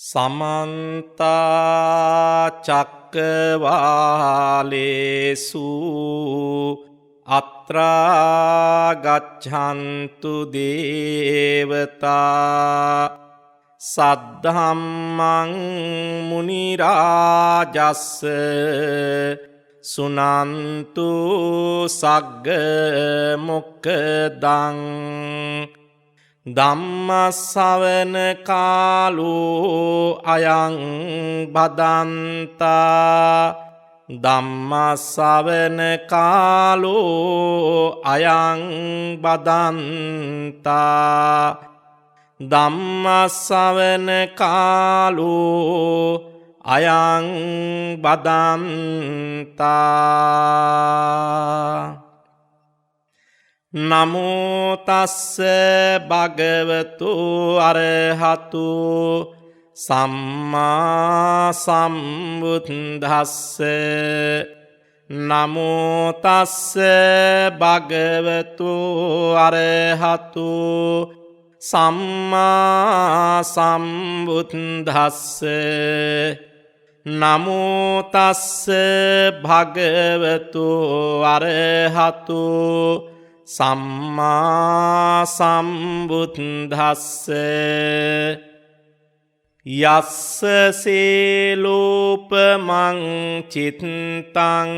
समन्ता चक्रवालेषु अत्रा गच्छन्तु देवता सद्धम्मं मुनिराजस्स सुनन्तु सग्ग मोक्खदं ධම්මස්සවන කාලෝ අයං බදන්තා ධම්මස්සවන කාලෝ අයං බදන්තා ධම්මස්සවන කාලෝ අයං බදන්තා නමෝ තස්ස භගවතු අරහතු සම්මා සම්බුද්දස්ස නමෝ තස්ස භගවතු අරහතු සම්මා සම්බුද්දස්ස නමෝ තස්ස භගවතු අරහතු සම්මා සම්බුද්දස්ස යස්ස සේලෝපමං චිත්තං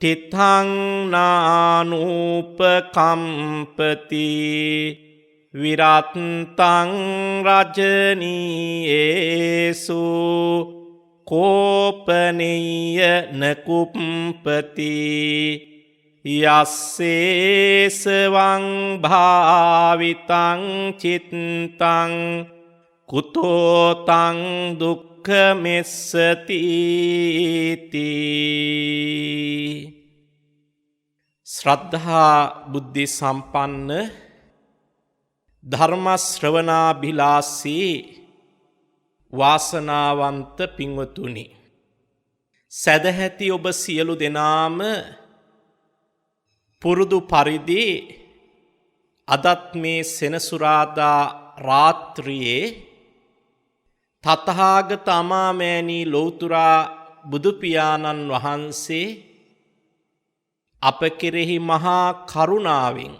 තිතං නානූපකම්පති විරත්තං රජනීයේසු කෝපනීය නකුප්පති යස්සේසවං භාවිතං චිත්තං කුතෝතං දුක්ඛමෙස්සති ශ්‍රද්ධා බුද්ධි සම්පන්න ධර්ම ශ්‍රවණාභිලාෂී වාසනාවන්ත පින්වතුනි, සදැහැති ඔබ සියලු දෙනාම පුරුදු පරිදි අදත් මේ සෙනසුරාදා රාත්‍රියේ තථාගත අමාමෑණී ලෞතුරා බුදුපියාණන් වහන්සේ අප කෙරෙහි මහා කරුණාවෙන්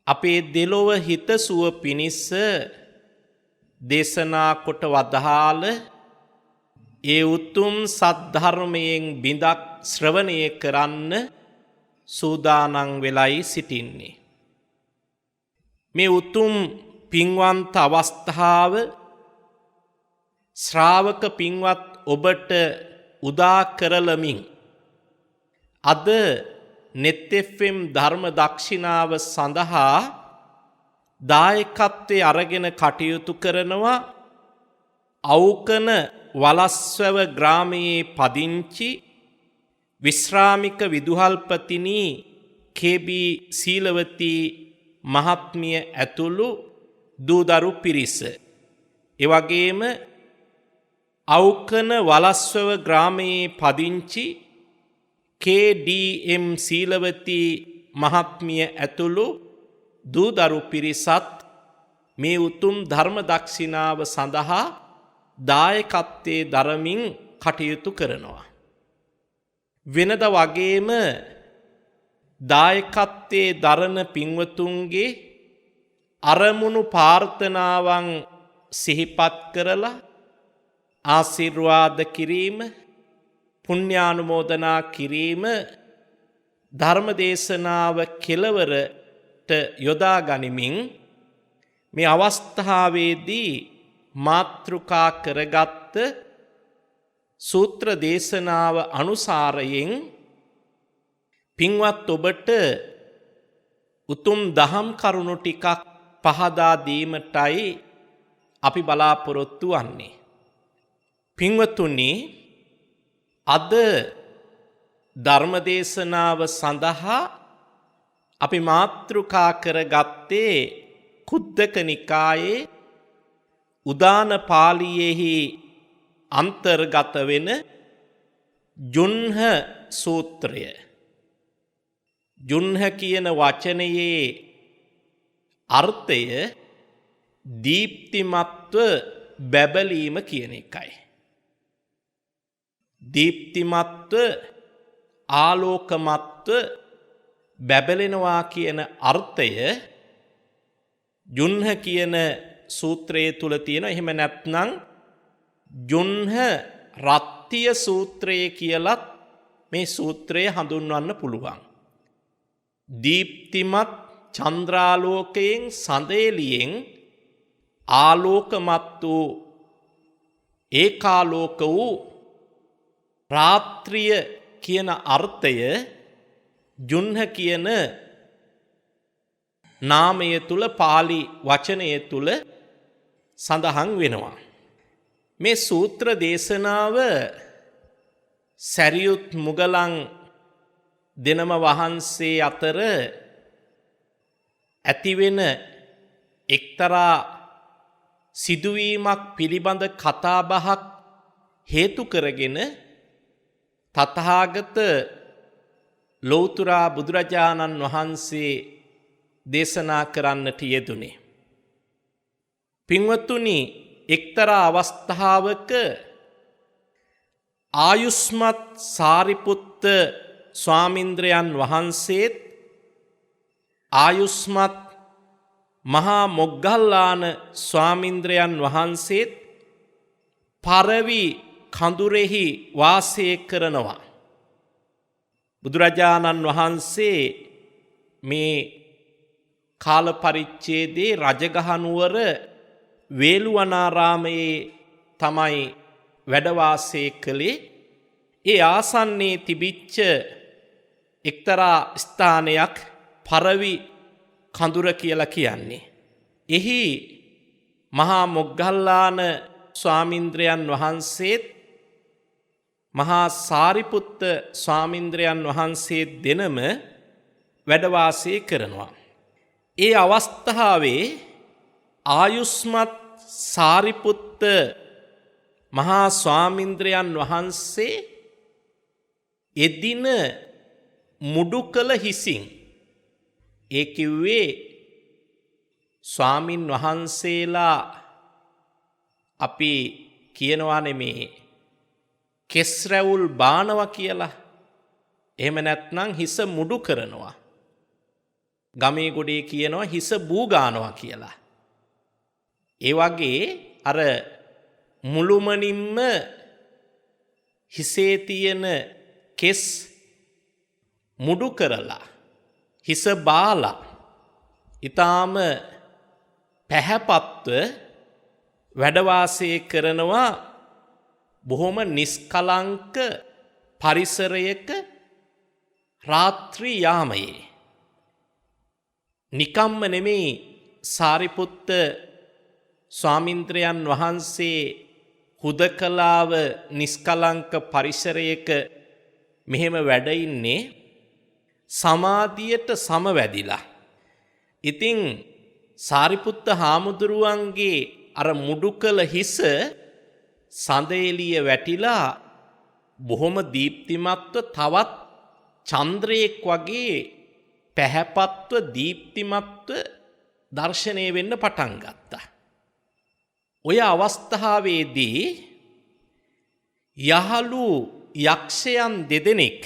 අපේ දෙලොව හිතසුව පිණිස දේශනා කොට වදාළ ඒ උතුම් සද්ධර්මයෙන් බිඳක් ශ්‍රවණය කරන්න සූදානම් වෙලයි සිටින්නේ. මේ උතුම් පින්වන්ත අවස්ථාව ශ්‍රාවක පින්වත් ඔබට උදා කරලමින් අද net fm ධර්ම දක්ෂිනාව සඳහා දායකත්වයේ අරගෙන කටයුතු කරනවා අවුකන වලස්වැව ග්‍රාමයේ පදිංචි විශ්‍රාමික විදුහල්පතිනි කේ.බී. සීලවතී මහත්මිය ඇතුළු දූදරු පිරිස. එවැගේම අවුකන වලස්වැව ග්‍රාමයේ පදිංචි කේ.ඩී.එම්. සීලවතී මහත්මිය ඇතුළු දූදරු පිරිසත් මේ උතුම් ධර්ම දක්ෂිනාව සඳහා දායකත්වයේ දරමින් කටයුතු කරනවා. වෙනද වගේම දායකත්වයේ දරන පින්වතුන්ගේ අරමුණු ප්‍රාර්ථනාවන් සිහිපත් කරලා ආශිර්වාද කිරීම, පුණ්‍යානුමෝදනා කිරීම, ධර්මදේශනාව කෙලවරට යොදා ගනිමින් මේ අවස්ථාවේදී මාතෘකා කරගත් සූත්‍ර දේශනාව අනුසාරයෙන් පින්වත් ඔබට උතුම් දහම් කරුණු ටිකක් පහදා දීමටයි අපි බලාපොරොත්තු වන්නේ. පින්වතුනි, අද ධර්ම දේශනාව සඳහා අපි මාතෘකා කරගත්තේ කුද්දක නිකායේ උදාන පාළියේහි අන්තර්ගත වෙන ජුන්හ සූත්‍රය. ජුන්හ කියන වචනයේ අර්ථය දීප්තිමත්ව බැබලීම කියන එකයි. දීප්තිමත්ව ආලෝකමත්ව බැබලෙනවා කියන අර්ථය ජුන්හ කියන සූත්‍රයේ තුල තියෙන. එහෙම නැත්නම් ජුන්හ රත්ත්‍ය සූත්‍රය කියලත් මේ සූත්‍රය හඳුන්වන්න පුළුවන්. දීප්තිමත් චන්ද්‍රාලෝකයෙන් සඳේලියෙන් ආලෝකමත් වූ ඒකාලෝක වූ රාත්‍රිය කියන අර්ථය ජුන්හ කියන නාමය තුල පාලි වචනය තුල සඳහන් වෙනවා. මේ සූත්‍ර දේශනාව සැරියුත් මුගලන් දෙනම වහන්සේ අතර ඇතිවෙන එක්තරා සිදුවීමක් පිළිබඳ කතාබහක් හේතු කරගෙන තථාගත ලෞතුරා බුදුරජාණන් වහන්සේ දේශනා කරන්නට යෙදුනේ. පින්වත්තුනි, එක්තරා අවස්ථාවක ආයුෂ්මත් සාරිපුත්ත ස්වාමින්ද්‍රයන් වහන්සේත් ආයුෂ්මත් මහා මොග්ගල්ලාන ස්වාමින්ද්‍රයන් වහන්සේත් පරවි කඳුරෙහි වාසය කරනවා. බුදුරජාණන් වහන්සේ මේ කාල පරිච්ඡේදයේ රජගහනුවර වේළුවනාරාමයේ තමයි වැඩ වාසය කළේ. ඒ ආසන්නයේ තිබිච්ච එක්තරා ස්ථානයක් පරවි කඳුර කියලා කියන්නේ. එහි මහා මොග්ගල්ලාන ස්වාමින්ද්‍රයන් වහන්සේත් මහා සාරිපුත්ත ස්වාමින්ද්‍රයන් වහන්සේ දෙනම වැඩ වාසය කරනවා. ඒ අවස්ථාවේ ආයුෂ්මත් සාරිපුත්ත මහා ස්වාමින්ද්‍රයන් වහන්සේ එදින මුඩුකල හිසින්, ඒ කිව්වේ ස්වාමින් වහන්සේලා අපි කියනවා නෙමේ කෙස් රැවුල් බානවා කියලා. එහෙම නැත්නම් හිස මුඩු කරනවා. ගමේ ගොඩේ කියනවා හිස බූ ගානවා කියලා. ඒ වගේ අර මුළුමනින්ම හිසේ තියෙන කෙස් මුඩු කරලා හිස බාලා ඊටාම පැහැපත්ව වැඩ වාසය කරනවා බොහොම නිස්කලංක පරිසරයක රාත්‍රී යාමයේ. නිකම්ම නෙමෙයි සාරිපුත්ත ස්වාමින්ද්‍රයන් වහන්සේ හුදකලාව නිස්කලංක පරිසරයක මෙහෙම වැඩ ඉන්නේ සමාධියට සමවැදිලා. ඉතින් සාරිපුත්ත හාමුදුරුවන්ගේ අර මුඩුකල හිස සඳේලිය වැටිලා බොහොම දීප්තිමත්ව තවත් චන්ද්‍රයෙක් වගේ පැහැපත්ව දීප්තිමත්ව දර්ශනය වෙන්න පටන් ගත්තා. ඔය අවස්ථාවේදී යහළු යක්ෂයන් දෙදෙනෙක්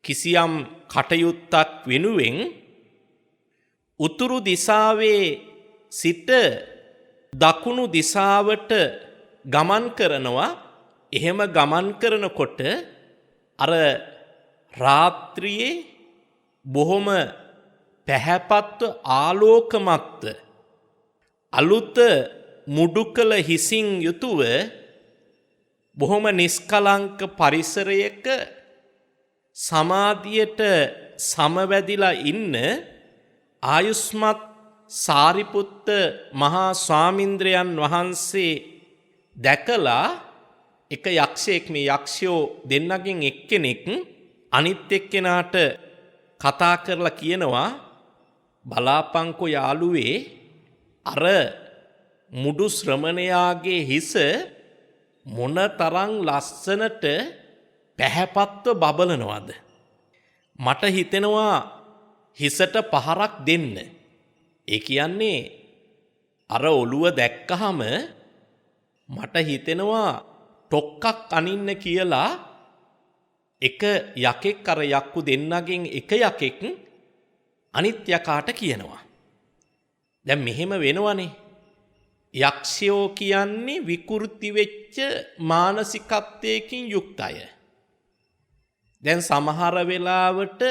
කිසියම් කටයුත්තක් වෙනුවෙන් උතුරු දිසාවේ සිට දකුණු දිසාවට ගමන් කරනවා. එහෙම ගමන් කරනකොට අර රාත්‍රියේ බොහොම පැහැපත්ව ආලෝකමත්ව අලුත මුඩුකල හිසින් යුතුව බොහොම නිස්කලංක පරිසරයක සමාධියට සමවැදිලා ඉන්න ආයුෂ්මත් සාරිපුත්ත මහා ස්වාමින්ද්‍රයන් වහන්සේ දැකලා එක යක්ෂයෙක්, මේ යක්ෂයෝ දෙන්නගෙන් එක්කෙනෙක් අනිත් එක්කෙනාට කතා කරලා කියනවා, බලාපංකෝ යාළුවේ, අර මුඩු ශ්‍රමණයාගේ හිස මොන තරම් ලස්සනට පැහැපත්ව බබලනවද. මට හිතෙනවා හිසට පහරක් දෙන්න. ඒ කියන්නේ අර ඔළුව දැක්කහම මට හිතෙනවා ටොක්කක් අනින්න කියලා එක යකෙක් අර යක්කු දෙන්නගෙන් එක යකෙක් අනිත් යකාට කියනවා. දැන් මෙහෙම වෙනවනේ. යක්ෂයෝ කියන්නේ විකෘති වෙච්ච මානසිකත්වයකින් යුක්ත අය. දැන් සමහර වෙලාවට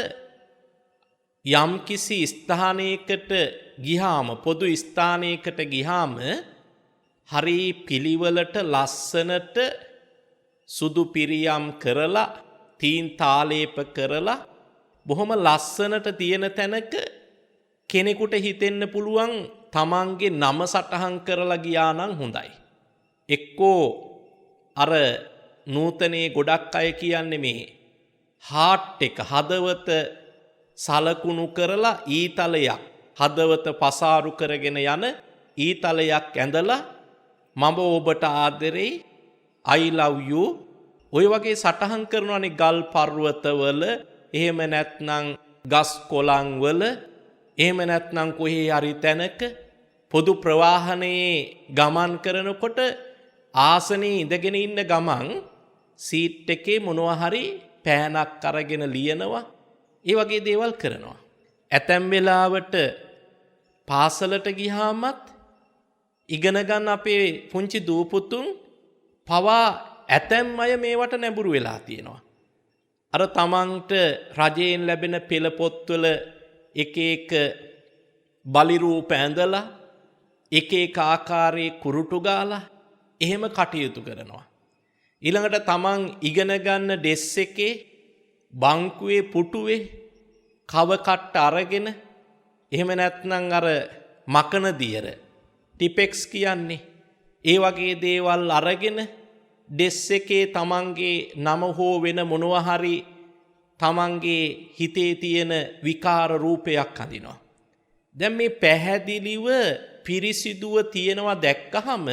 යම් කිසි ස්ථානයකට ගිහාම පොදු ස්ථානයකට ගිහාම හරි පිළිවෙලට ලස්සනට සුදු පිරියම් කරලා තීන් තාලේප කරලා බොහොම ලස්සනට තියෙන තැනක කෙනෙකුට හිතෙන්න පුළුවන් තමන්ගේ නම සටහන් කරලා ගියා නම් හොඳයි. එක්කෝ අර නූතනයේ ගොඩක් අය කියන්නේ මේ හાર્ට් එක හදවත සලකුණු කරලා ඊතලයක් හදවත පසාරු කරගෙන යන ඊතලයක් ඇඳලා මම ඔබට ආදරෙයි I love you ඔය වගේ සටහන් කරනවානේ ගල් පර්වතවල එහෙම නැත්නම් ගස් කොළන් වල එහෙම නැත්නම් කොහේ හරි තැනක පොදු ප්‍රවාහනයේ ගමන් කරනකොට ආසනේ ඉඳගෙන ඉන්න ගමන් සීට් එකේ මොනවා හරි පෑනක් අරගෙන ලියනවා ඒ වගේ දේවල් කරනවා. ඇතැම් වෙලාවට පාසලට ගියාමත් ඉගෙන ගන්න අපේ පුංචි දූපුතුන් පවා ඇතැම් අය මේවට නැඹුරු වෙලා තියෙනවා. අර තමන්ට රජයෙන් ලැබෙන පෙළ පොත්වල එක එක බලිරූප ඇඳලා එක එක ආකාරයේ කුරුටු ගාලා එහෙම කටයුතු කරනවා. ඊළඟට තමන් ඉගෙන ගන්න ඩෙස් එකේ බංකුවේ පුටුවේ කව කට්ට අරගෙන එහෙම නැත්නම් අර මකන දියර ටිපෙක්ස් කියන්නේ ඒ වගේ දේවල් අරගෙන ඩෙස් එකේ තමන්ගේ නම හෝ වෙන මොනවා හරි තමන්ගේ හිතේ තියෙන විකාර රූපයක් අඳිනවා. දැන් මේ පැහැදිලිව පිරිසිදුව තියෙනවා දැක්කහම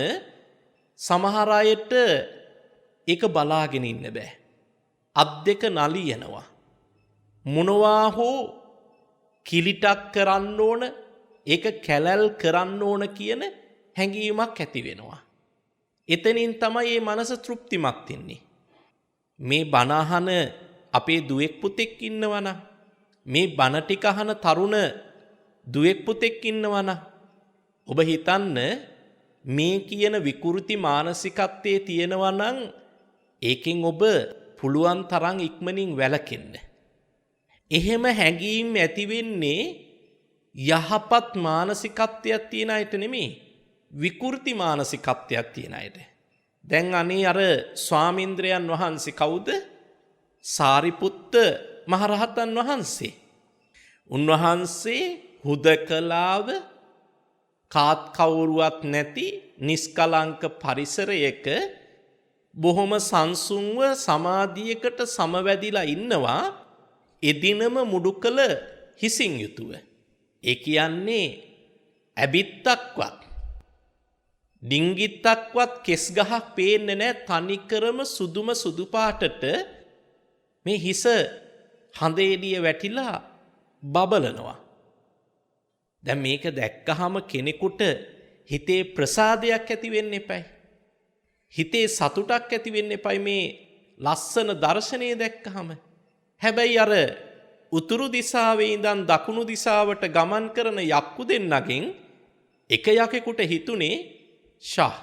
සමහර අයට ඒක බලාගෙන ඉන්න බෑ. අත් දෙක නලියනවා. මොනවා හෝ කිලිටක් කරන්න ඕන ඒක කැලල් කරන්න ඕන කියන හැඟීමක් ඇති වෙනවා. එතනින් තමයි මේ මනස තෘප්තිමත් වෙන්නේ. මේ බණ අහන අපේ දුවෙක් පුතෙක් ඉන්නවනම් මේ බණ ටික අහන තරුණ දුවෙක් පුතෙක් ඉන්නවනම් ඔබ හිතන්න මේ කියන විකෘති මානසිකත්වයේ තියෙනවා නම් ඒකෙන් ඔබ පුළුවන් තරම් ඉක්මනින් වැළකෙන්න. එහෙම හැඟීම් ඇති වෙන්නේ යහපත් මානසිකත්වයක් තියෙන අයට නෙමෙයි විකෘති මානසිකත්වයක් තියෙන අයට. දැන් අනේ අර ස්වාමීන්ද්‍රයන් වහන්සේ කවුද? සාරිපුත්ත මහරහතන් වහන්සේ. උන්වහන්සේ හුදකලාව කාත් කවුරුවත් නැති නිස්කලංක පරිසරයක බොහොම සංසුන්ව සමාධියකට සමවැදිලා ඉන්නවා එදිනම මුඩුකල හිසින් යුතුව. ඒ කියන්නේ ඇබිත්තක්වත් ඩිංගිත්තක්වත් කෙස් ගහක් පේන්නේ නැහැ තනිකරම සුදුම සුදු පාටට මේ හිස හඳ එළිය වැටිලා බබලනවා. දැන් මේක දැක්කහම කෙනෙකුට හිතේ ප්‍රසාදයක් ඇති වෙන්න එපයි. හිතේ සතුටක් ඇති වෙන්න එපයි මේ ලස්සන දර්ශනය දැක්කහම. හැබැයි අර උතුරු දිසාවේ ඉඳන් දකුණු දිසාවට ගමන් කරන යක්කු දෙන්නගෙන් එක යකෙකුට හිතුනේ ෂා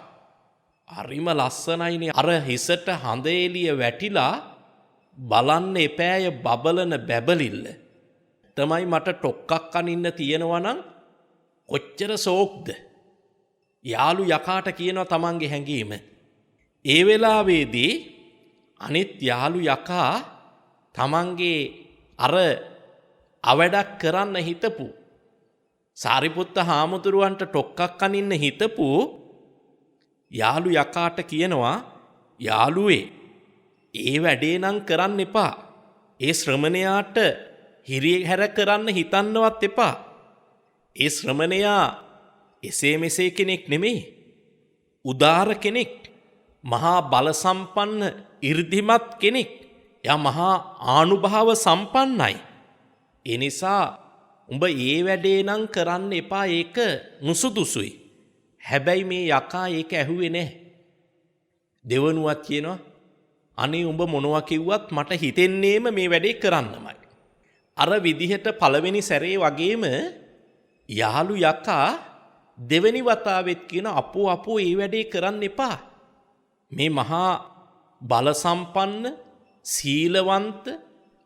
හරිම ලස්සනයිනේ අර හිසට හඳ එළිය වැටිලා බලන්න එපෑය බබලන බැබලිල්ල. තමයි මට ටොක්කක් අනින්න තියෙනවා නම් කොච්චර සෝක්ද? යාළු යකාට කියනවා තමන්ගේ හැඟීම. ඒ වෙලාවේදී අනිත් යාළු යකා තමන්ගේ අර අවඩක් කරන්න හිතපු සාරිපුත්ත හාමුදුරුවන්ට ටොක්කක් අනින්න හිතපු යාළු යකාට කියනවා යාළුවේ ඒ වැඩේ නම් කරන්න එපා. ඒ ශ්‍රමණයාට හිරිහැර කරන්න හිතන්නවත් එපා. ඒ ශ්‍රමණයා එසේ මෙසේ කෙනෙක් නෙමෙයි. උදාර කෙනෙක්. මහා බල සම්පන්න 이르දිමත් කෙනෙක්. යා මහා ආනුභාව සම්පන්නයි. ඒ නිසා උඹ ඒ වැඩේ නම් කරන්න එපා ඒක නුසුදුසුයි. හැබැයි මේ යකා ඒක ඇහුවේ නැහැ. දෙවනුවක් කියනවා අනේ උඹ මොනවා කිව්වත් මට හිතෙන්නේම මේ වැඩේ කරන්නමයි. අර විදිහට පළවෙනි සැරේ වගේම යාළු යකා දෙවෙනි වතාවෙත් කියන අපෝ ඒ වැඩේ කරන්න එපා. මේ මහා බල සම්පන්න සීලවන්ත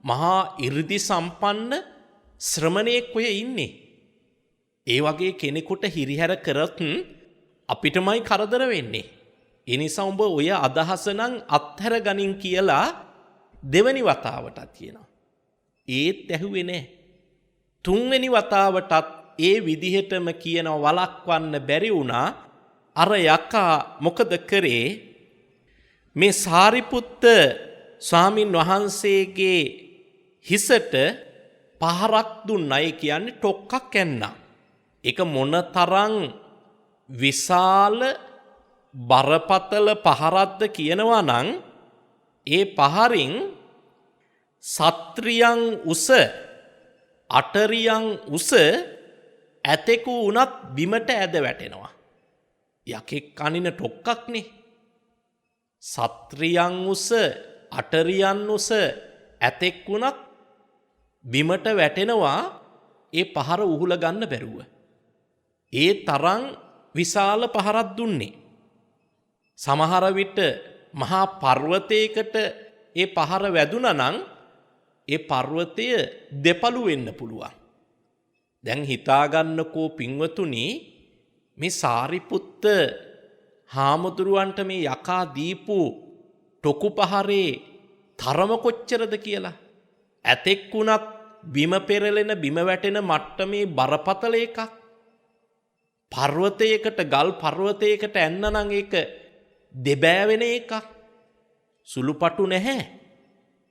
මහා 이르දි සම්පන්න ශ්‍රමණයෙක් ඔය ඉන්නේ. ඒ වගේ කෙනෙකුට හිරිහැර කරත් අපිටමයි කරදර වෙන්නේ. ඒ නිසා උඹ ඔය අදහස නම් අත්හැර ගනින් කියලා දෙවෙනි වතාවටත් කියනවා. ඒත් ඇහුවේ නැහැ. තුන්වෙනි වතාවටත් ඒ විදිහටම කියන වළක්වන්න බැරි වුණා. අර යකා මොකද කරේ? මේ සාරිපුත්ත ස්වාමින් වහන්සේගේ හිසට පහරක් දුන්නා. ඒ කියන්නේ ටොක්කක් ඇන්නා. ඒක මොනතරම් විශාල බරපතල පහරක්ද කියනවා නම් ඒ පහරින් සත්‍රියං උස අටරියං උස ඇතෙකු වුණත් බිමට ඇද වැටෙනවා. යකෙක් කනින ටොක්කක්නේ. සත්‍රියං උස අටරියන් උස ඇතෙක් වුණත් බිමට වැටෙනවා. ඒ පහර උහුල ගන්න බැරුව. ඒ තරම් විශාල පහරක් දුන්නේ. සමහර විට මහා පර්වතයකට ඒ පහර වැදුනා නම් ඒ පර්වතය දෙපළු වෙන්න පුළුවන්. දැන් හිතාගන්නකෝ පින්වතුනි මේ සාරිපුත්ත හාමුදුරුවන්ට මේ යකා දීපු ටොකු පහරේ තරම කොච්චරද කියලා. ඇතෙක් වුණත් බිම පෙරලෙන බිම වැටෙන මට්ටමේ බරපතල එකක්. පර්වතයකට ගල් පර්වතයකට ඇන්න නම් ඒක දෙබෑ වෙන එකක්. සුළුපටු නැහැ.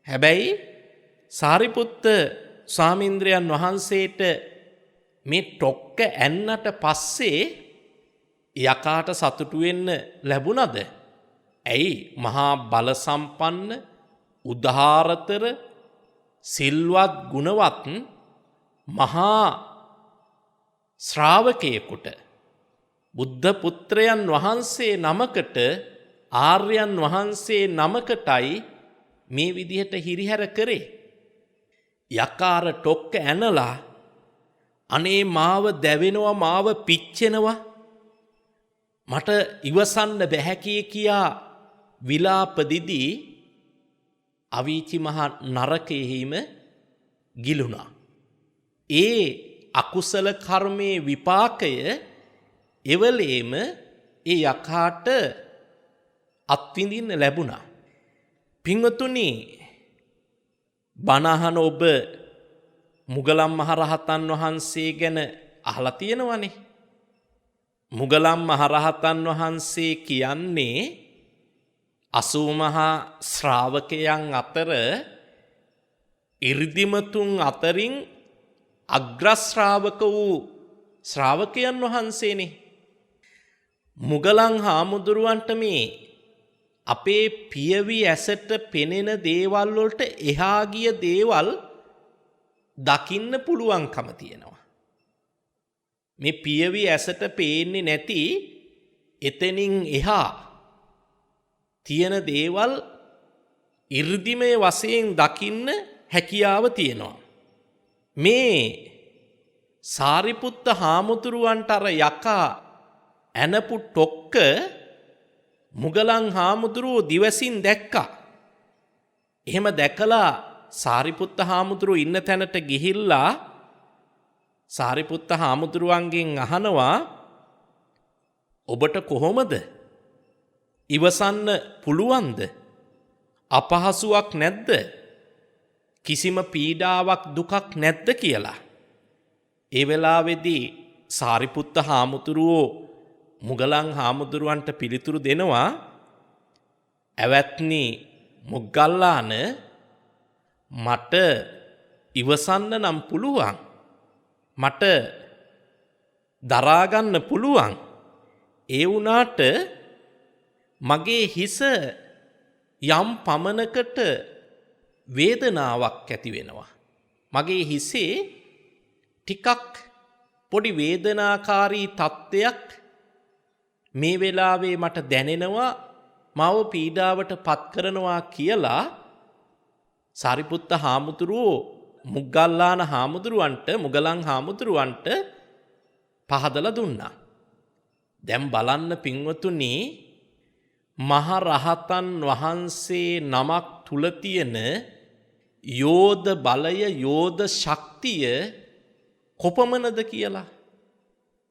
හැබැයි සාරිපුත්ත ස්වාමීන්ද්‍රයන් වහන්සේට මේ ටොක්ක ඇන්නට පස්සේ යකාට සතුටු වෙන්න ලැබුණද? ඇයි? මහා බල සම්පන්න උදාාරතර සිල්වත් ගුණවත් මහා ශ්‍රාවකයෙකුට බුද්ධ පුත්‍රයන් වහන්සේ නමකට ආර්යයන් වහන්සේ නමකටයි මේ විදිහට හිරිහැර කරේ. යකාර ටොක්ක ඇනලා අනේ මාව දැවෙනවා මාව පිච්චෙනවා මට ඉවසන්න බැහැ කියා විලාප දිදී අවීචි මහා නරකයෙහිම ගිලුණා. ඒ අකුසල කර්මයේ විපාකය එවලේම ඒ යකාට අත්විඳින්න ලැබුණා. පින්වතුනි, බණහන ඔබ මුගලන් මහරහතන් වහන්සේ ගැන අහලා තියෙනවනේ. මුගලන් මහරහතන් වහන්සේ කියන්නේ 80 මහා ශ්‍රාවකයන් අතර 이르දිමතුන් අතරින් අග්‍රශ්‍රාවක වූ ශ්‍රාවකයන් වහන්සේනේ. මුගලන් හාමුදුරුවන්ට මේ අපේ පියවි ඇසට පෙනෙන දේවල් වලට එහා ගිය දේවල් දකින්න පුළුවන්කම තියෙනවා. මේ පියවි ඇසට පේන්නේ නැති එතනින් එහා තියෙන දේවල් 이르දිමේ වශයෙන් දකින්න හැකියාව තියෙනවා. මේ සාරිපුත්ත හාමුදුරුවන්ට අර යකා ඇනපු ටොක්ක මුගලන් හාමුදුරුවෝ දිවසින් දැක්කා. එහෙම දැකලා සාරිපුත්ත හාමුදුරුවෝ ඉන්න තැනට ගිහිල්ලා සාරිපුත්ත හාමුදුරුවන්ගෙන් අහනවා, ඔබට කොහොමද? ඉවසන්න පුළුවන්ද? අපහසුයක් නැද්ද? කිසිම පීඩාවක් දුකක් නැද්ද කියලා. ඒ වෙලාවේදී සාරිපුත්ත හාමුදුරුවෝ මුගලන් හාමුදුරුවන්ට පිළිතුරු දෙනවා, ඇවැත්නි මොග්ගල්ලාන, මට ඉවසන්න නම් පුළුවන්. මට දරාගන්න පුළුවන්. ඒ වුණාට මගේ හිස යම් පමණකට වේදනාවක් ඇති වෙනවා. මගේ හිසේ ටිකක් පොඩි වේදනාකාරී තත්ත්වයක් මේ වෙලාවේ මට දැනෙනවා. මාව පීඩාවට පත් කරනවා කියලා සාරිපුත්ත හාමුදුරුවෝ මුග්ගල්ලාන හාමුදුරුවන්ට මුගලන් හාමුදුරුවන්ට පහදලා දුන්නා. දැන් බලන්න පින්වතුනි, මහ රහතන් වහන්සේ නමක් තුල තියෙන යෝධ බලය යෝධ ශක්තිය කොපමණද කියලා.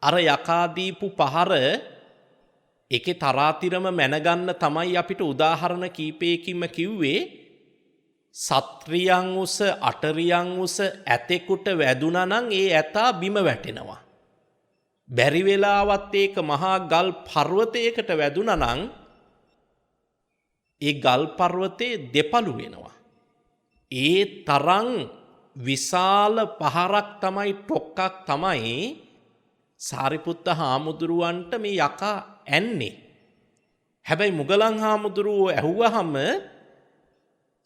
අර යකා දීපු පහර ඒකේ තරාතිරම මැනගන්න තමයි අපිට උදාහරණ කීපයකින්ම කිව්වේ. සත්‍රියන් උස අටරියන් උස ඇතෙකුට වැදුනා නම් ඒ ඇතා බිම වැටෙනවා. බැරි වෙලාවත් ඒක මහා ගල් පර්වතයකට වැදුනා නම් ඒ ගල් පර්වතේ දෙපළු වෙනවා. ඒ තරම් විශාල පහරක් තමයි, ටොක්කක් තමයි සාරිපුත්ත හාමුදුරුවන්ට මේ යකා ඇන්නේ. හැබැයි මුගලන් හාමුදුරුවෝ ඇහුවහම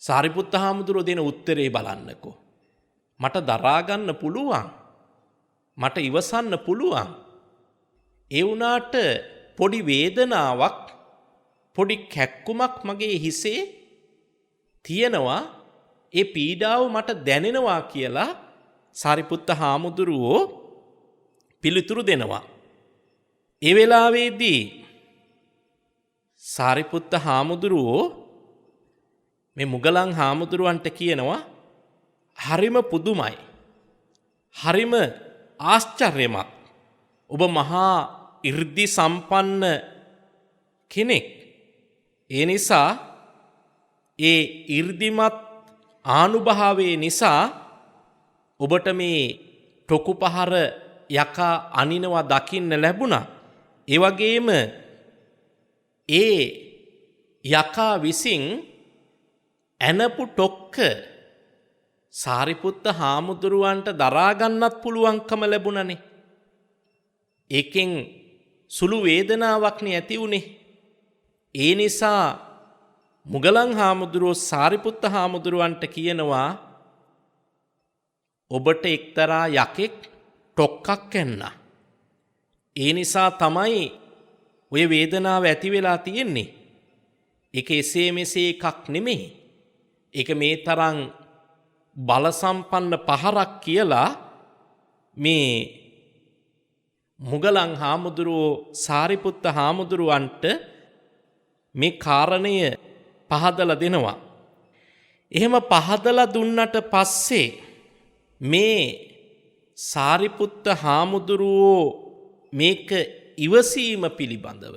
සාරිපුත්ත හාමුදුරුවෝ දෙන උත්තරේ බලන්නකෝ. මට දරා ගන්න පුළුවන්, මට ඉවසන්න පුළුවන්. ඒ වුණාට පොඩි වේදනාවක්, පොඩි කැක්කුමක් මගේ හිසේ තියෙනවා. ඒ පීඩාව මට දැනෙනවා කියලා සාරිපුත්ත හාමුදුරුවෝ පිළිතුරු දෙනවා. ඒ වෙලාවේදී සාරිපුත්ත හාමුදුරුවෝ මේ මුගලන් හාමුදුරුවන්ට කියනවා, හරිම පුදුමයි, හරිම ආශ්චර්යමත්. ඔබ මහා 이르දි සම්පන්න කෙනෙක්. ඒ නිසා ඒ 이르දිමත් ආනුභාවයේ නිසා ඔබට මේ ටොකු පහර යකා අනිනවා දකින්න ලැබුණා. ඒ වගේම ඒ යකා විසින් ඇනපු ටොක්ක සාරිපුත්ත හාමුදුරුවන්ට දරා ගන්නත් පුළුවන්කම ලැබුණනේ. ඒකෙන් සුළු වේදනාවක් නේ ඇති උනේ. ඒ නිසා මුගලන් හාමුදුරුවෝ සාරිපුත්ත හාමුදුරුවන්ට කියනවා, ඔබට එක්තරා යකෙක් ටොක්කක් ඇන්නා. ඒ නිසා තමයි ඔය වේදනාව ඇති වෙලා තියෙන්නේ. ඒක එසේ මෙසේ එකක් නෙමෙයි. ඒක මේ තරම් බල සම්පන්න පහරක් කියලා මේ මුගලන් හාමුදුරුවෝ සාරිපුත්ත හාමුදුරුවන්ට මේ කාරණය පහදලා දෙනවා. එහෙම පහදලා දුන්නට පස්සේ මේ සාරිපුත්ත හාමුදුරුවෝ මේක ඉවසීම පිළිබඳව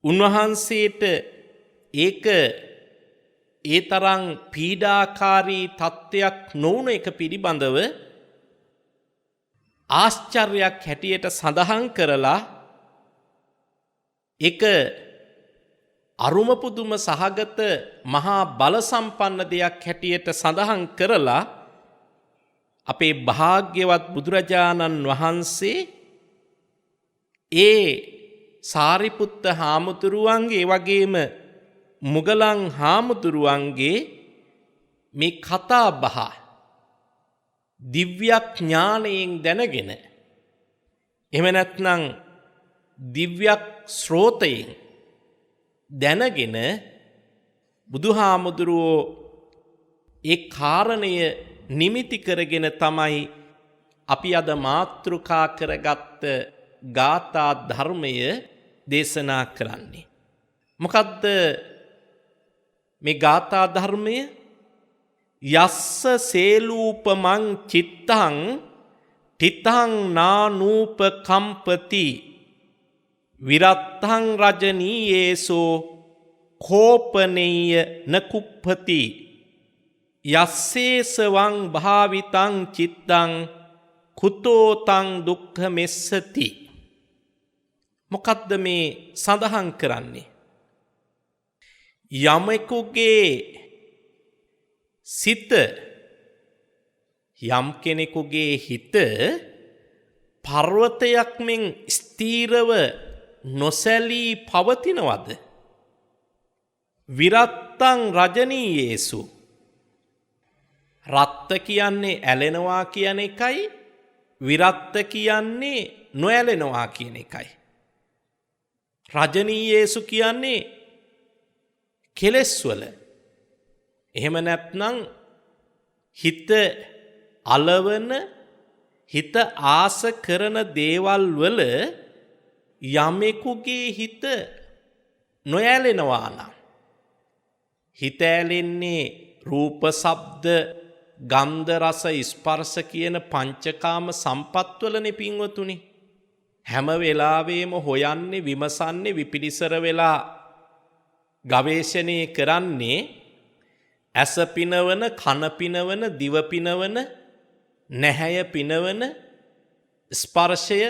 උන්වහන්සේට ඒක ඒ තරම් පීඩාකාරී තත්ත්වයක් නොවුන එක පිළිබඳව ආශ්චර්යයක් හැටියට සඳහන් කරලා ඒක අරුම පුදුම සහගත මහා බල සම්පන්න දෙයක් හැටියට සඳහන් කරලා අපේ භාග්‍යවත් බුදුරජාණන් වහන්සේ ඒ සාරිපුත්ත හාමුදුරුවන්ගේ වගේම මුගලන් හාමුදුරුවන්ගේ මේ කතා බහ දිව්‍යඥාණයෙන් දැනගෙන, එහෙම නැත්නම් දිව්‍යක් ශ්‍රෝතයෙන් දැනගෙන බුදුහාමුදුරුවෝ ඒ කාරණය නිමිති කරගෙන තමයි අපි අද මාතෘකා කරගත්ත ගාථා ධර්මය දේශනා කරන්නේ. මොකද්ද මේ ගාථා ධර්මය? යස්ස සේලූපමං චිත්තං තිතං නානූප කම්පති විරත්තං රජනීයේසෝ කෝපනේය නකුප්පති යස්සේසවං භාවිතං චිත්තං කුතෝතං දුක්ඛ මෙස්සති. මොකද්ද මේ සඳහන් කරන්නේ? යමෙකුගේ සිත, යම් කෙනෙකුගේ හිත පර්වතයක් මෙන් ස්ථීරව නොසැලී පවතිනවද? විරත්තං රජනීයේසු. රත්ත කියන්නේ ඇලෙනවා කියන එකයි, විරත්ත කියන්නේ නොඇලෙනවා කියන එකයි. රජනීයේසු කියන්නේ කෙලෙස් වල. එහෙම නැත්නම් හිත අලවන හිත ආස කරන දේවල් වල යමෙකුගේ හිත නොයැලෙනවා නම් හිත ඇලෙන්නේ රූප ශබ්ද ගන්ධ රස ස්පර්ශ කියන පංචකාම සම්පත්වලනේ පින්වතුනි. හැම වෙලාවෙම හොයන්නේ විමසන්නේ විපිලිසර වෙලා ගවේෂණය කරන්නේ ඇස පිනවන කන පිනවන දිව පිනවන නැහැය පිනවන ස්පර්ශය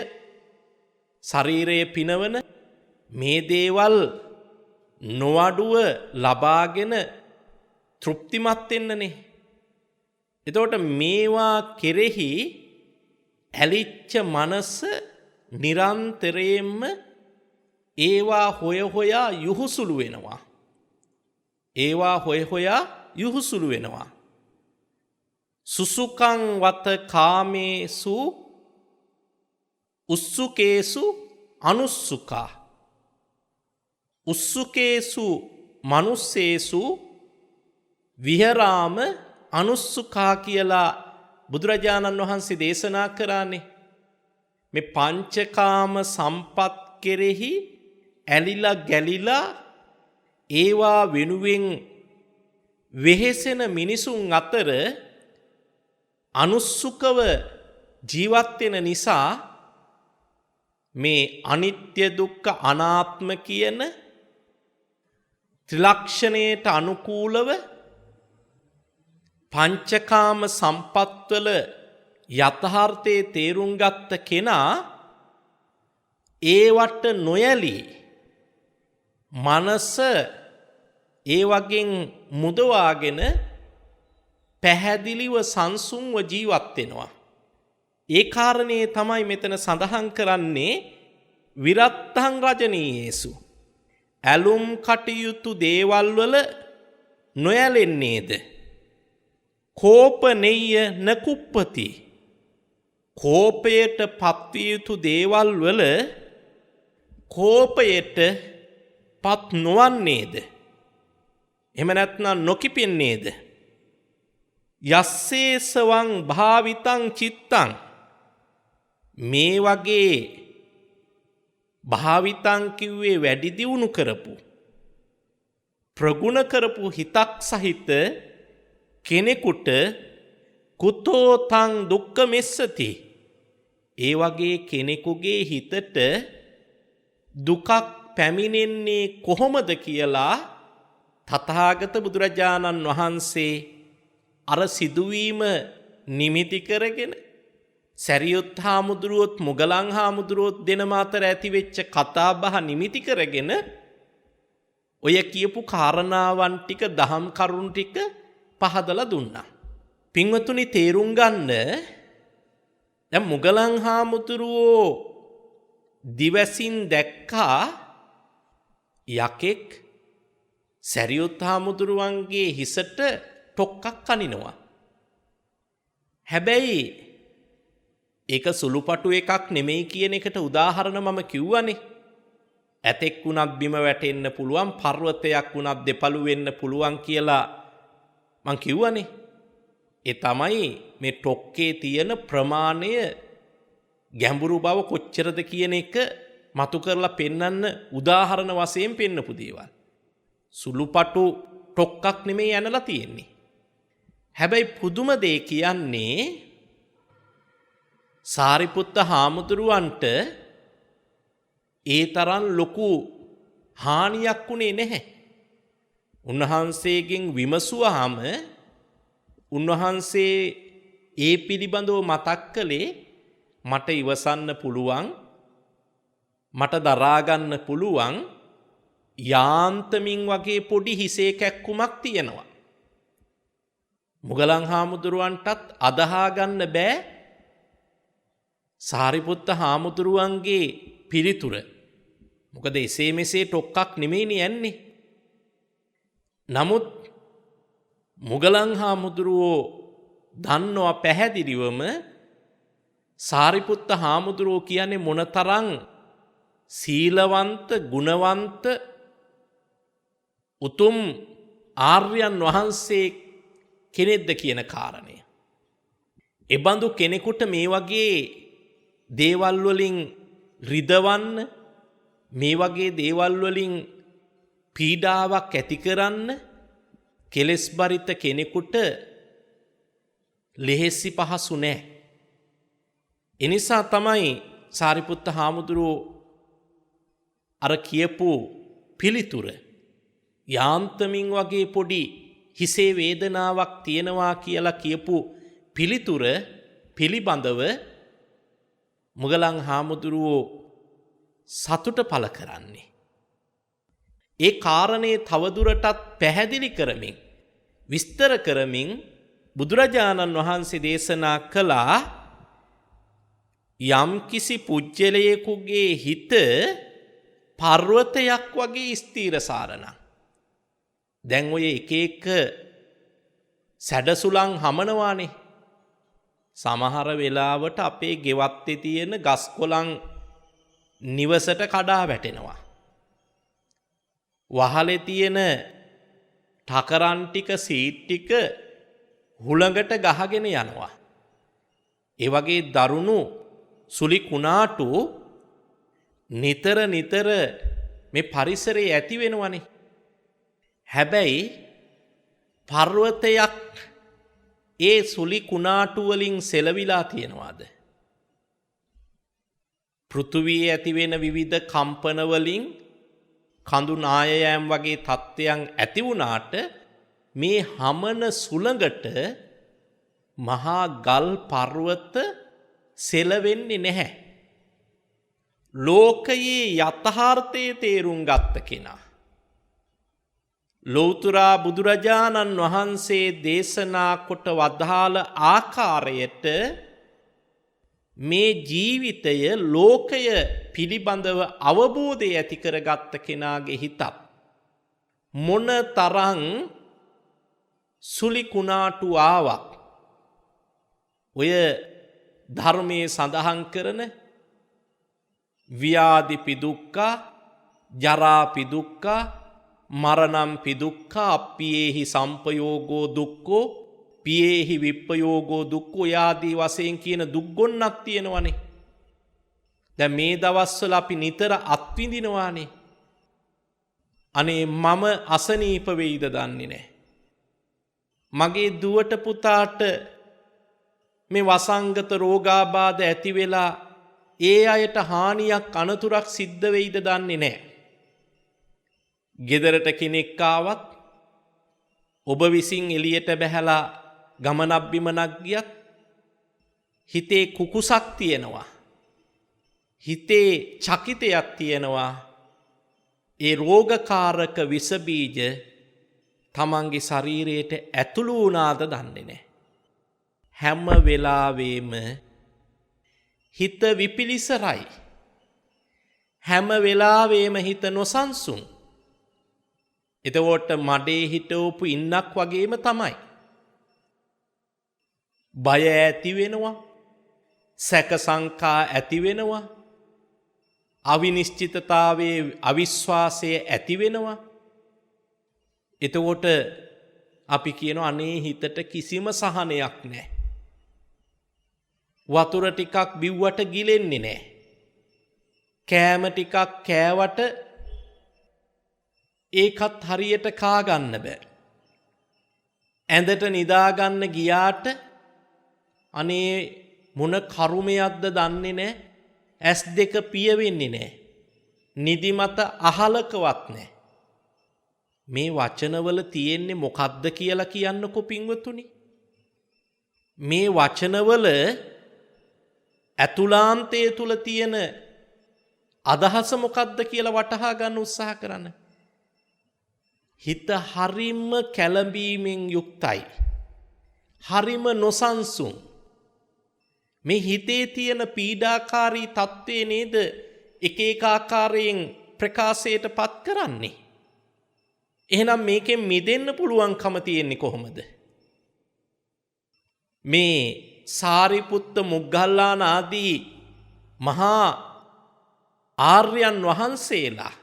ශරීරයේ පිනවන මේ දේවල් නොඅඩුව ලබාගෙන තෘප්තිමත් වෙන්නනේ. එතකොට මේවා කෙරෙහි ඇලිච්ච මනස නිරන්තරයෙන්ම ඒවා හොය හොයා යහුසුළු වෙනවා. ඒවා හොය හොයා යහුසුළු වෙනවා. සුසුකං වත කාමේසු උස්සුකේසු අනුස්සුකා උස්සුකේසු මනුස්සේසු විහරාම අනුස්සුකා කියලා බුදුරජාණන් වහන්සේ දේශනා කරානේ. මේ පංචකාම සම්පත් කෙරෙහි ඇලිලා ගැලිලා ඒවා වෙනුවෙන් වෙහෙසෙන මිනිසුන් අතර අනුස්සුකව ජීවත් වෙන නිසා මේ අනිත්‍ය දුක්ඛ අනාත්ම කියන ත්‍රිලක්ෂණයට අනුකූලව පංචකාම සම්පත්වල යථාර්ථයේ තේරුම් ගත්ත කෙනා ඒවට නොයලී මනස ඒ වගේ මුදවාගෙන පැහැදිලිව සංසුන්ව ජීවත් වෙනවා. ඒ කාරණේ තමයි මෙතන සඳහන් කරන්නේ විරත්තං රජනීයේසු. ඇලුම් කටයුතු දේවල් වල නොයැලෙන්නේද? කෝපනෙය්‍ය නකුප්පති. කෝපයට පත්විය යුතු දේවල් වල කෝපයට පත් නොවන්නේද? එහෙම නැත්නම් නොකිපෙන්නේද? යස්සේසවං භාවිතං චිත්තං. මේ වගේ භාවිතං කිව්වේ වැඩි දියුණු කරපු ප්‍රගුණ කරපු හිතක් සහිත කෙනෙකුට කුතෝ තං දුක්ඛ මෙස්සති. ඒ වගේ කෙනෙකුගේ හිතට දුකක් පැමිණෙන්නේ කොහොමද කියලා තථාගත බුදුරජාණන් වහන්සේ අර සිදුවීම නිමිති කරගෙන සැරියුත් හාමුදුරුවොත් මුගලන් හාමුදුරුවොත් දෙනම අතර ඇතිවෙච්ච කතාබහ නිමිති කරගෙන ඔය කියපු කාරණාවන් ටික දහම් කරුණු ටික පහදලා දුන්නා. පින්වතුනි තේරුම් ගන්න දැන් මුගලන් හාමුදුරුවෝ දිවසින් දැක්කා යකෙක් සැරියුත් හාමුදුරුවන්ගේ හිසට ටොක්කක් අනිනවා. හැබැයි ඒක සුළුපටු එකක් නෙමෙයි කියන එකට උදාහරණ මම කිව්වනේ. ඇතෙක් වුණත් බිම වැටෙන්න පුළුවන්, පර්වතයක් වුණත් දෙපළු වෙන්න පුළුවන් කියලා මං කිව්වනේ. ඒ තමයි මේ ටොක්කේ තියෙන ප්‍රමාණය ගැඹුරු බව කොච්චරද කියන එක මතු කරලා පෙන්වන්න උදාහරණ වශයෙන් පෙන්නපු දේවල්. සුළුපටු ටොක්කක් නෙමෙයි ඇනලා තියෙන්නේ. හැබැයි පුදුම දේ කියන්නේ සාරිපුත්ත හාමුදුරුවන්ට ඒ තරම් ලොකු හානියක් වුණේ නැහැ. උන්වහන්සේගෙන් විමසුවාම උන්වහන්සේ ඒ පිළිබඳව මතක් කළේ මට ඉවසන්න පුළුවන්, මට දරා ගන්න පුළුවන් යාන්තමින් වගේ පොඩි හිසේ කැක්කුමක් තියෙනවා. මුගලන් හාමුදුරුවන්ටත් අදහා ගන්න බෑ සාරිපුත්ත හාමුදුරුවන්ගේ පිළිතුර. මොකද එසේ මෙසේ ටොක්කක් නෙමෙයිනේ යන්නේ. නමුත් මුගලන් හාමුදුරුවෝ දන්නවා පැහැදිලිවම සාරිපුත්ත හාමුදුරුවෝ කියන්නේ මොනතරම් සීලවන්ත ගුණවන්ත උතුම් ආර්යයන් වහන්සේ කෙනෙක්ද කියන කාරණය. එබඳු කෙනෙකුට මේ වගේ දේවල් වලින් රිදවන්න, මේ වගේ දේවල් වලින් පීඩාවක් ඇති කරන්න කෙලෙස් බරිත කෙනෙකුට ලෙහෙසි පහසු නෑ. එනිසා තමයි සාරිපුත්ත හාමුදුරුවෝ අර කියපු පිළිතුර යාන්තමින් වගේ පොඩි හිසේ වේදනාවක් තියෙනවා කියලා කියපු පිළිතුර පිළිබඳව මුගලන් හාමුදුරුවෝ සතුට පළ කරන්නේ. ඒ කාරණේ තවදුරටත් පැහැදිලි කරමින් විස්තර කරමින් බුදුරජාණන් වහන්සේ දේශනා කළා යම් කිසි පුජ්‍යලයකුගේ හිත පර්වතයක් වගේ ස්ථීරසාරණ. දැන් ඔය එක එක සැඩසුලං හමනවානේ. සමහර වෙලාවට අපේ ගෙවත්තේ තියෙන ගස් කොළන් නිවසට කඩා වැටෙනවා. වහලේ තියෙන ටකරන් ටික සීට් ටික හුළඟට ගහගෙන යනවා. ඒ වගේ දරුණු සුලි කුණාටු නිතර නිතර මේ පරිසරයේ ඇති වෙනවනේ. හැබැයි පර්වතයක් ඒ සුලි කුණාටු වලින් සෙලවිලා තියෙනවාද? පෘථුවියේ ඇති වෙන විවිධ කම්පන වලින් කඳු නායයන් වගේ තත්ත්වයන් ඇති වුණාට මේ හමන සුළඟට මහා ගල් පර්වත සෙලවෙන්නේ නැහැ. ලෝකයේ යථාර්ථයේ තේරුම් ගත්ත කෙනා ලෞතුරා බුදුරජාණන් වහන්සේ දේශනා කොට වදාළ ආකාරයට මේ ජීවිතය ලෝකය පිළිබඳව අවබෝධය ඇති කරගත්ත කෙනාගේ හිතත් මොන තරම් සුලි කුණාටු ආවක් ඔය ධර්මයේ සඳහන් කරන ව්‍යාධි දුක්ඛ, ජරා දුක්ඛ, මරණම් දුක්ඛ, අප්පියේහි සම්පයෝගෝ දුක්ඛෝ, පියේහි විප්පයෝගෝ දුක්ඛෝ යාදී වශයෙන් කියන දුක් ගොන්නක් තියෙනවනේ. දැන් මේ දවස්වල අපි නිතර අත්විඳිනවානේ. අනේ මම අසනීප වෙයිද දන්නේ නැහැ. මගේ දුවට පුතාට මේ වසංගත රෝගාබාධ ඇති වෙලා ඒ අයට හානියක් අනතුරක් සිද්ධ වෙයිද දන්නේ නැහැ. ගෙදරට කෙනෙක් ආවත් ඔබ විසින් එළියට බැහැලා ගමනක් බිමනක් ගියත් හිතේ කුකුසක් තියෙනවා. හිතේ චකිතයක් තියෙනවා. ඒ රෝගකාරක විස බීජ තමන්ගේ ශරීරයට ඇතුළු වුණාද දන්නේ නැහැ. හැම වෙලාවෙම හිත විපිලිසරයි. හැම වෙලාවෙම හිත නොසන්සුන්. එතකොට මඩේ හිටවපු ඉන්නක් වගේම තමයි. බය ඇති වෙනවා. සැක සංකා ඇති වෙනවා. අවිනිශ්චිතතාවයේ අවිශ්වාසය ඇති වෙනවා. එතකොට අපි කියන අනේ හිතට කිසිම සහනයක් නැහැ. වතුර ටිකක් බිව්වට ගිලෙන්නේ නැහැ. කෑම ටිකක් කෑවට ඒකත් හරියට කා ගන්න බෑ. ඇඳට නිදාගන්න ගියාට අනේ මොන කරුමයක්ද දන්නේ නැහැ. ඇස් දෙක පිය වෙන්නේ නැහැ. නිදිමත අහලකවත් නැහැ. මේ වචනවල තියෙන්නේ මොකද්ද කියලා කියන්නකො පින්වතුනි. මේ වචනවල ඇතුළාන්තයේ තුල තියෙන අදහස මොකද්ද කියලා වටහා ගන්න උත්සාහ කරන්න. හිත හරිම කැළඹීමෙන් යුක්තයි. හරිම නොසන්සුන්. මේ හිතේ තියෙන පීඩාකාරී තත්ත්වේ නේද එක එක ආකාරයෙන් ප්‍රකාශයට පත් කරන්නේ. එහෙනම් මේකෙන් මිදෙන්න පුළුවන්කම තියෙන්නේ කොහොමද? මේ සාරිපුත්ත මුග්ගල්ලාන ආදී මහා ආර්යයන් වහන්සේලා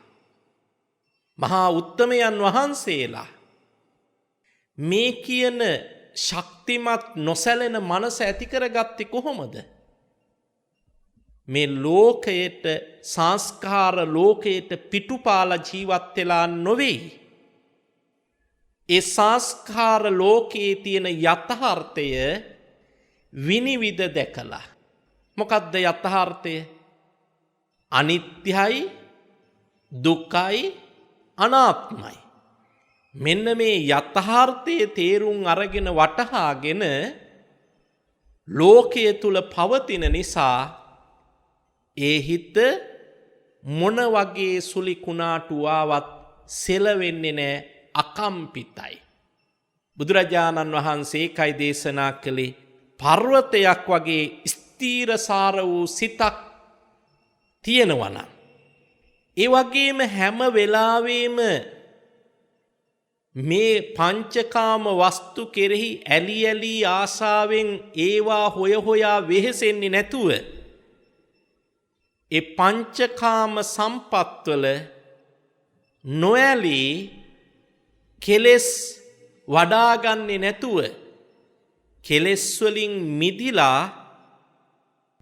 මහා උත්තමයන් වහන්සේලා මේ කියන ශක්තිමත් නොසැලෙන මනස ඇති කරගත්තේ කොහොමද? මේ ලෝකයට සංස්කාර ලෝකයට පිටුපාලා ජීවත් වෙලා නොවේ. ඒ සංස්කාර ලෝකයේ තියෙන යථාර්ථය විනිවිද දැකලා. මොකද්ද යථාර්ථය? අනිත්‍යයි, දුක්ඛයි, අනාත්මයි. මෙන්න මේ යථාර්ථයේ තේරුම් අරගෙන වටහාගෙන ලෝකයේ තුල පවතින නිසා ඒ හිත මොන වගේ සුලි කුණාටුවාවත් සෙලවෙන්නේ නැහැ, අකම්පිතයි. බුදුරජාණන් වහන්සේ කයි දේශනා කළේ පර්වතයක් වගේ ස්ථීරසාර වූ සිතක් තියෙනවා නම් ඒ වගේම හැම වෙලාවෙම මේ පංචකාම වස්තු කෙරෙහි ඇලි ඇලි ආසාවෙන් ඒවා හොය හොයා වෙහෙසෙන්නේ නැතුව ඒ පංචකාම සම්පත්වල නොඇලී කෙලෙස් වඩාගන්නේ නැතුව කෙලෙස් වලින් මිදිලා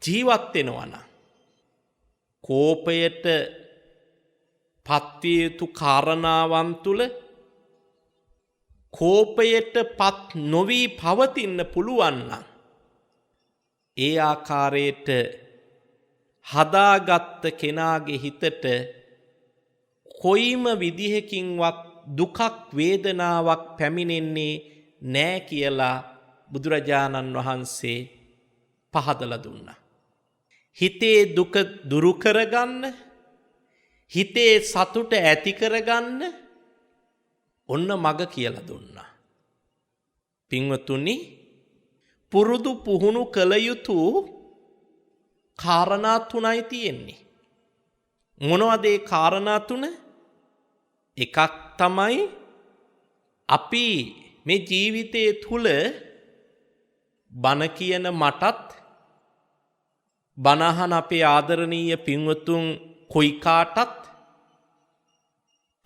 ජීවත් වෙනවා නම් කෝපයට පත්විය යුතු කාරණාවන් තුල කෝපයට පත් නොවි පවතින්න පුළුවන් නම් ඒ ආකාරයට හදාගත්ත කෙනාගේ හිතට කොයිම විදිහකින්වත් දුකක් වේදනාවක් පැමිණෙන්නේ නැහැ කියලා බුදුරජාණන් වහන්සේ පහදලා දුන්නා. හිතේ දුක දුරු කරගන්න, හිතේ සතුට ඇති කරගන්න ඔන්න මග කියලා දුන්නා. පින්වතුනි, පුරුදු පුහුණු කළ යුතු කාරණා තුනයි තියෙන්නේ. මොනවද ඒ කාරණා තුන? එකක් තමයි අපි මේ ජීවිතයේ තුල බණ කියන මටත් බණහන අපේ ආදරණීය පින්වතුන් කොයි කාටත්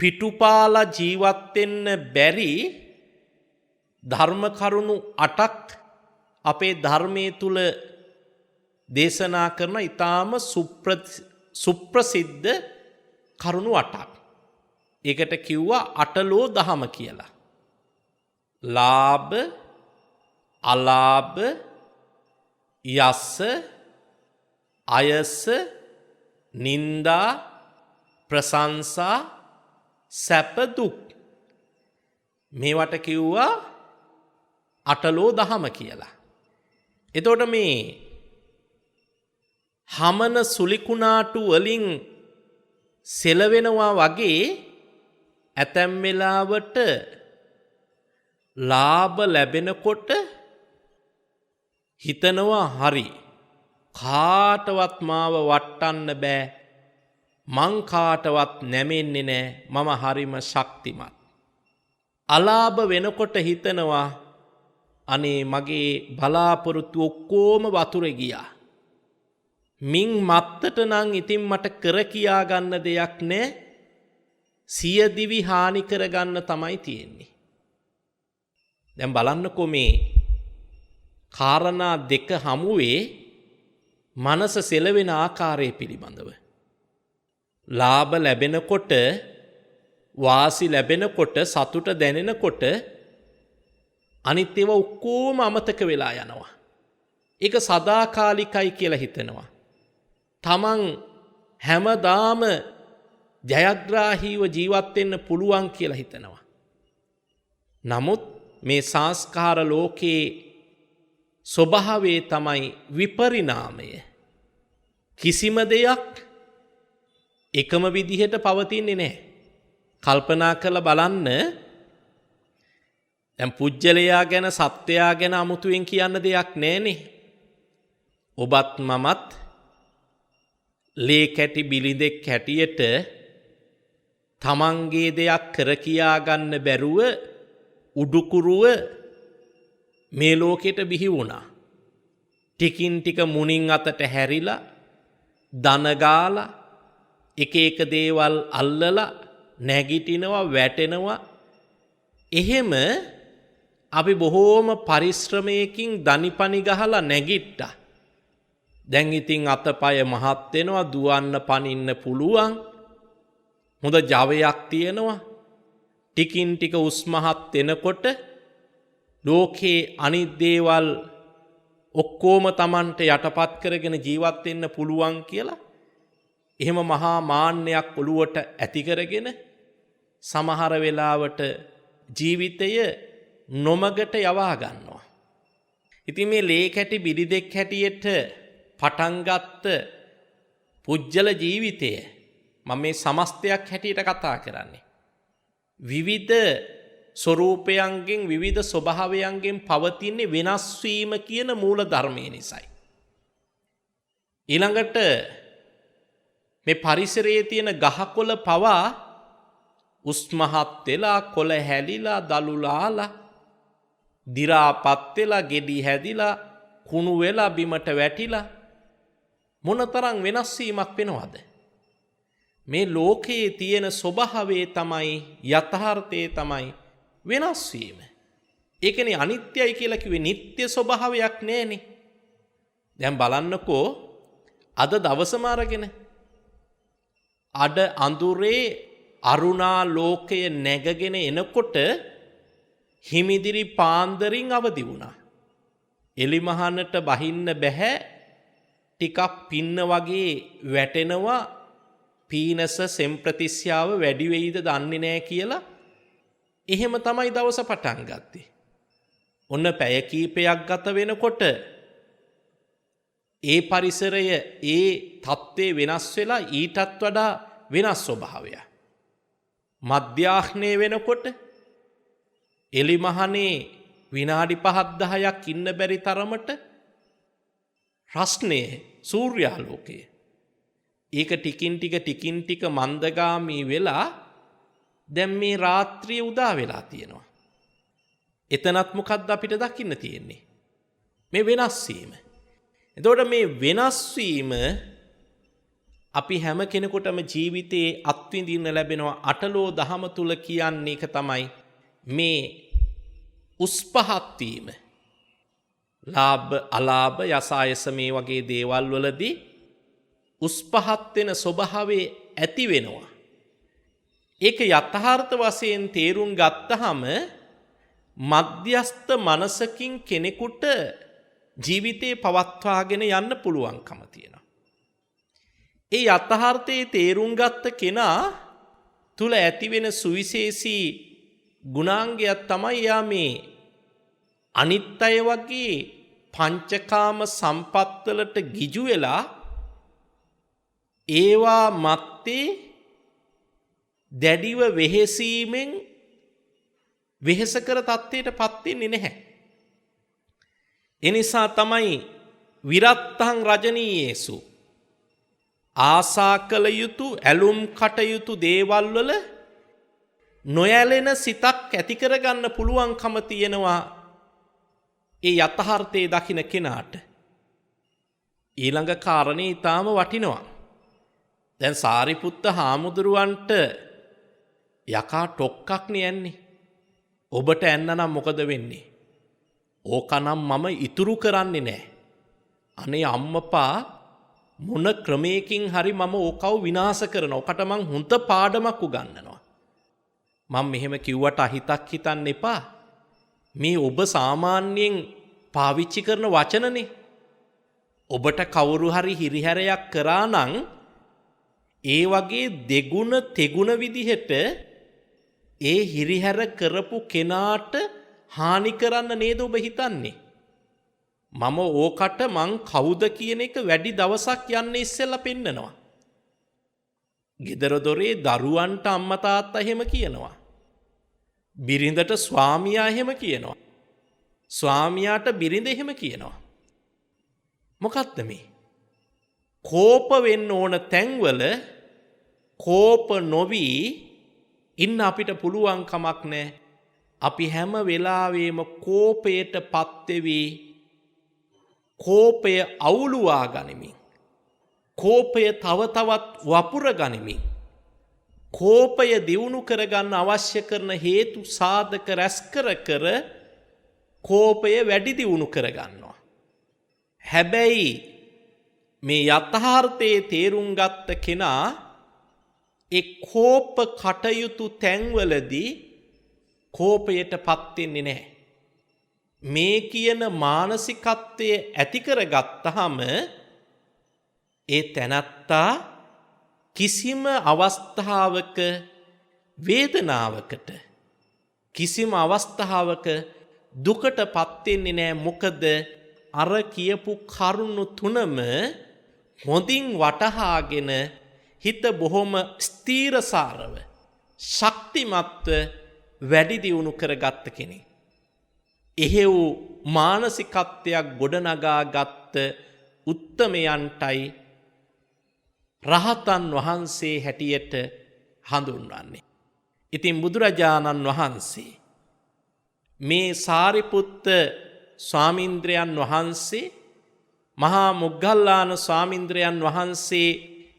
පිටුපාලා ජීවත් වෙන්න බැරි ධර්ම කරුණු 8ක් අපේ ධර්මයේ තුල දේශනා කරන ඊටාම සුප්‍රසිද්ධ කරුණු 8ක්. ඒකට කිව්වා අටලෝ දහම කියලා. ලාභ, අලාභ, යස, අයස, නින්දා, ප්‍රශංසා, සැප, දුක්. මේවට කිව්වා අටලෝ දහම කියලා. එතකොට මේ හමන සුලිකුණාටු වලින් සෙලවෙනවා වගේ ඇතැම් වෙලාවට ලාභ ලැබෙනකොට හිතනවා හරි කාටවත් මාව වටන්න බෑ, මං කාටවත් නැමෙන්නේ නෑ, මම හරිම ශක්තිමත්. අලාභ වෙනකොට හිතනවා අනේ මගේ බලාපොරොත්තු ඔක්කොම වතුරේ ගියා, මින් මත්තට නම් ඉතින් මට කර කියා ගන්න දෙයක් නෑ, සිය දිවි හානි කරගන්න තමයි තියෙන්නේ. දැන් බලන්නකෝ මේ කාරණා දෙක හමුවේ මනස සෙලවෙන ආකාරය පිළිබඳව. ලාභ ලැබෙනකොට, වාසි ලැබෙනකොට, සතුට දැනෙනකොට අනිත් ඒවා ඔක්කොම අමතක වෙලා යනවා. ඒක සදාකාලිකයි කියලා හිතනවා. තමන් හැමදාම ජයග්‍රාහීව ජීවත් වෙන්න පුළුවන් කියලා හිතනවා. නමුත් මේ සංස්කාර ලෝකේ ස්වභාවය තමයි විපරිණාමය. කිසිම දෙයක් එකම විදිහට පවතින්නේ නැහැ. කල්පනා කරලා බලන්න. දැන් පුජ්‍යලයා ගැන, සත්වයා ගැන අමුතුවෙන් කියන්න දෙයක් නැහනේ. ඔබත් මමත් ලේ කැටි බිලිඳෙක් හැටියට තමන්ගේ දෙයක් කර කියා ගන්න බැරුව උඩුකුරුව මේ ලෝකෙට බිහි වුණා. ටිකින් ටික මුණින් අතට හැරිලා, දන ගාලා, එක එක දේවල් අල්ලලා නැගිටිනවා වැටෙනවා. එහෙම අපි බොහෝම පරිශ්‍රමයකින් දනිපනි ගහලා නැගිට්ටා. දැන් ඉතින් අතපය මහත් වෙනවා, දුවන්න පනින්න පුළුවන්. හොඳ ජවයක් තියෙනවා. ටිකින් ටික උස්මහත් වෙනකොට ලෝකේ අනිත් දේවල් ඔක්කොම Tamanට යටපත් කරගෙන ජීවත් වෙන්න පුළුවන් කියලා එහෙම මහා මාන්නයක් ඔළුවට ඇති කරගෙන සමහර වෙලාවට ජීවිතය නොමගට යවා ගන්නවා. ඉතින් මේ ලේ කැටි බිරිදෙක් හැටියට පටන් ගත්ත පුජ්‍යල ජීවිතය මම මේ සමස්තයක් හැටියට කතා කරන්නේ. විවිධ ස්වරූපයන්ගෙන් විවිධ ස්වභාවයන්ගෙන් පවතින වෙනස් වීම කියන මූල ධර්මය නිසායි. ඊළඟට මේ පරිසරයේ තියෙන ගහකොළ පවා උස්මහත් වෙලා කොළ හැලිලා දලුලාලා දි รา පත් වෙලා ගෙඩි හැදිලා කුණු වෙලා බිමට වැටිලා මොනතරම් වෙනස් වීමක් වෙනවද? මේ ලෝකයේ තියෙන ස්වභාවය තමයි යථාර්ථය තමයි වෙනස් වීම. ඒකනේ අනිත්‍යයි කියලා කිව්වේ නිට්ටය ස්වභාවයක් නෑනේ. දැන් බලන්නකෝ අද දවසම අරගෙන අඩ අඳුරේ අරුණා ලෝකය නැගගෙන එනකොට හිමිදිරි පාන්දරින් අවදි වුණා. එලිමහනට බහින්න බැහැ, ටිකක් පින්න වගේ වැටෙනවා, පීනස සෙම්ප්‍රතිස්යාව වැඩි වෙයිද දන්නේ නැහැ කියලා එහෙම තමයි දවස පටන් ගත්තේ. ඔන්න පැය කීපයක් ගත වෙනකොට ඒ පරිසරය ඒ තත්ත්වේ වෙනස් වෙලා ඊටත් වඩා වෙනස් ස්වභාවයක්. මධ්‍යාහ්නය වෙනකොට එලිමහනේ විනාඩි 5-10ක් ඉන්න බැරි තරමට රස්නේ සූර්යාලෝකය. ඒක ටිකින් ටික මන්දගාමී වෙලා දැන් මේ රාත්‍රිය උදා වෙලා තියෙනවා. එතනත් මොකද්ද අපිට දකින්න තියෙන්නේ? මේ වෙනස් වීම. එතකොට මේ වෙනස් වීම අපි හැම කෙනෙකුටම ජීවිතයේ අත්විඳින්න ලැබෙනවා. අටලෝ දහම තුල කියන්නේ ඒක තමයි මේ උස්පහත් වීම. ලාභ අලාභ යසායස මේ වගේ දේවල් වලදී උස්පහත් වෙන ස්වභාවයේ ඇති වෙනවා. ඒක යථාර්ථ වශයෙන් තේරුම් ගත්තහම මධ්‍යස්ත මනසකින් කෙනෙකුට ජීවිතේ පවත්වාගෙන යන්න පුළුවන්කම තියෙනවා. ඒ යථාර්ථයේ තේරුම් ගත්ත කෙනා තුල ඇතිවෙන සුවිශේෂී ගුණාංගයක් තමයි යා මේ අනිත් අය වගේ පංචකාම සම්පත්වලට ගිජු වෙලා ඒවා මැත්තේ දැඩිව වෙහෙසීමෙන් වෙහෙසකර තත්ත්වයටපත් වෙන්නේ නැහැ. එනිසා තමයි විරත්තං රජනීයේසු ආසා කළ යුතු ඇලුම් කටයුතු දේවල් වල නොයැලෙන සිතක් ඇති කරගන්න පුළුවන්කම තියෙනවා ඒ යථාර්ථයේ දකින්න කෙනාට. ඊළඟ කාරණේ ඊටාම වටිනවා. දැන් සාරිපුත්ත හාමුදුරුවන්ට යකා ටොක්ක්ක් නියන්නේ. ඔබට ඇන්නනම් මොකද වෙන්නේ? ඕකනම් මම ඉතුරු කරන්නේ නැහැ. අනේ අම්මපා මොන ක්‍රමයකින් හරි මම ඕකව විනාශ කරනවා. ඔකට මං හොඳ පාඩමක් උගන්වනවා. මම මෙහෙම කිව්වට අහිතක් හිතන්න එපා. මේ ඔබ සාමාන්‍යයෙන් පාවිච්චි කරන වචනනේ. ඔබට කවුරු හරි හිරිහැරයක් කරා නම් ඒ වගේ දෙගුණ තෙගුණ විදිහට ඒ හිරිහැර කරපු කෙනාට හානි කරන්න නේද ඔබ හිතන්නේ? මම ඕකට මං කවුද කියන එක වැඩි දවසක් යන්න ඉස්සෙල්ලා පෙන්නනවා. ගෙදර දොරේ දරුවන්ට අම්මා තාත්තා එහෙම කියනවා. බිරිඳට ස්වාමියා එහෙම කියනවා. ස්වාමියාට බිරිඳ එහෙම කියනවා. මොකක්ද මේ? කෝප වෙන්න ඕන තැන්වල කෝප නොවි ඉන්න අපිට පුළුවන් කමක් නැහැ. අපි හැම වෙලාවෙම කෝපයටපත් වෙවි කෝපය අවුලුවා ගනිමින් කෝපය තව තවත් වපුර ගනිමින් කෝපය දියුණු කරගන්න අවශ්‍ය කරන හේතු සාධක රැස් කර කෝපය වැඩි දියුණු කරගන්නවා. හැබැයි මේ යථාර්ථයේ තේරුම් ගත්ත කෙනා ඒ කෝප කටයුතු තැන්වලදී කෝපයට පත් වෙන්නේ නැහැ. මේ කියන මානසිකත්වය ඇති කරගත්තාම ඒ තැනත්තා කිසිම අවස්ථාවක වේදනාවකට කිසිම අවස්ථාවක දුකට පත් වෙන්නේ නැහැ. මොකද අර කියපු කරුණු තුනම හොඳින් වටහාගෙන හිත බොහොම ස්ථීරසාරව ශක්තිමත්ව වැඩි දියුණු කරගත්ත කෙනෙක්. එහෙව් මානසිකත්වයක් ගොඩනගාගත්ත උත්තමයන්ටයි රහතන් වහන්සේ හැටියට හඳුන්වන්නේ. ඉතින් බුදුරජාණන් වහන්සේ මේ සාරිපුත්ත ස්වාමීන්ද්‍රයන් වහන්සේ මහා මොග්ගල්ලාන ස්වාමීන්ද්‍රයන් වහන්සේ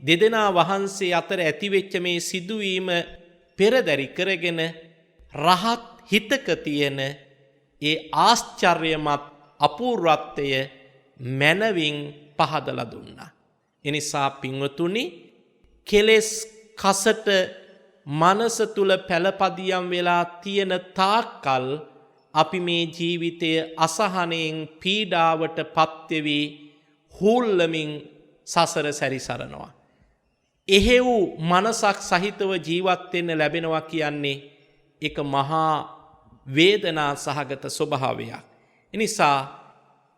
දෙදෙනා වහන්සේ අතර ඇතිවෙච්ච මේ සිදුවීම පෙරදරි කරගෙන රහත් හිතක තියෙන ඒ ආශ්චර්යමත් අපූර්වත්වය මනවින් පහදලා දුන්නා. එනිසා පින්වතුනි, කෙලෙස් කසට මනස තුල පළපදියම් වෙලා තියෙන තාක්කල් අපි මේ ජීවිතය අසහනෙන් පීඩාවට පත්වෙවි හුල්ලමින් සසර සැරිසරනවා. එහෙව් මනසක් සහිතව ජීවත් වෙන්න ලැබෙනවා කියන්නේ එක මහා වේදනා සහගත ස්වභාවයක්. එනිසා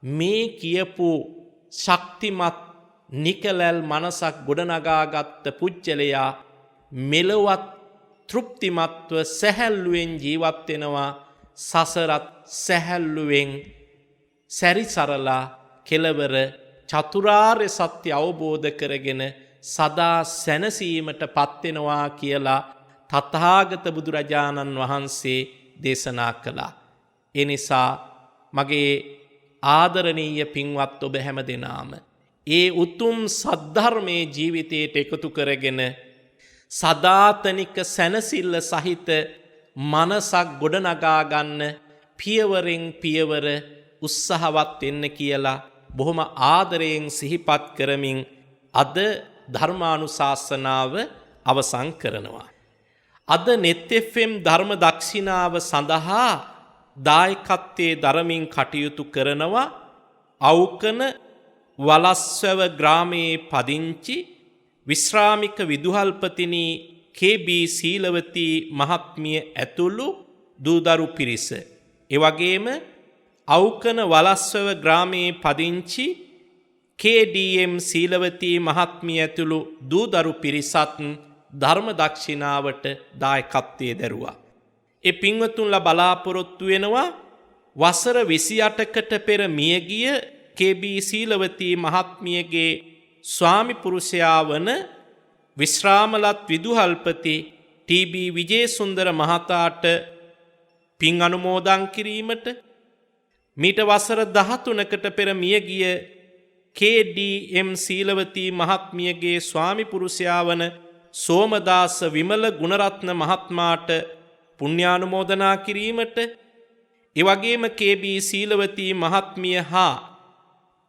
මේ කියපු ශක්තිමත් නිකලල් මනසක් ගොඩනගාගත්ත පුජ්‍යලයා මෙලොවත් තෘප්තිමත්ව සැහැල්ලුවෙන් ජීවත් වෙනවා. සසරත් සැහැල්ලුවෙන් සැරිසරලා කෙලවර චතුරාර්ය සත්‍ය අවබෝධ කරගෙන සදා සැනසීමට පත් වෙනවා කියලා තථාගත බුදුරජාණන් වහන්සේ දේශනා කළා. ඒ නිසා මගේ ආදරණීය පින්වත් ඔබ හැම දෙනාම ඒ උතුම් සද්ධර්මයේ ජීවිතයට එකතු කරගෙන සදාතනික සැනසෙල්ල සහිත මනසක් ගොඩනගා ගන්න පියවරෙන් පියවර උත්සාහවත් වෙන්න කියලා බොහොම ආදරයෙන් සිහිපත් කරමින් අද ධර්මානුශාසනාව අවසන් කරනවා. අද net fm ධර්ම දක්ෂිනාව සඳහා දායකත්වයේ දරමින් කටයුතු කරනවා අවුකන වලස්වැව ග්‍රාමයේ පදිංචි විශ්‍රාමික විදුහල්පතිනි කේ.බී. සීලවතී මහත්මිය ඇතුළු දූදරු පිරිස. ඒ වගේම අවුකන වලස්වැව ග්‍රාමයේ පදිංචි කේ.ඩී.එම්. සීලවතී මහත්මිය ඇතුළු දූදරු පිරිසත් ධර්ම දක්ෂිනාවට දායකත්වයේ දරුවා. ඒ පින්වතුන්ලා බලාපොරොත්තු වෙනවා වසර 28කට පෙර මියගිය කේ.බී. සීලවතී මහත්මියගේ ස්වාමි පුරුෂයා වන විශ්‍රාමලත් විදුහල්පති ටී.බී. විජේසුන්දර මහතාට පින් අනුමෝදන් කිරීමට මීට වසර 13කට පෙර මියගිය කේ.ඩී.එම්. සීලවතී මහත්මියගේ ස්වාමි පුරුෂයා වන සෝමදාස විමල ගුණරත්න මහත්මාට පුණ්‍යානුමෝදනා කිරීමට එවැගේම කේ.බී. සීලවතී මහත්මිය හා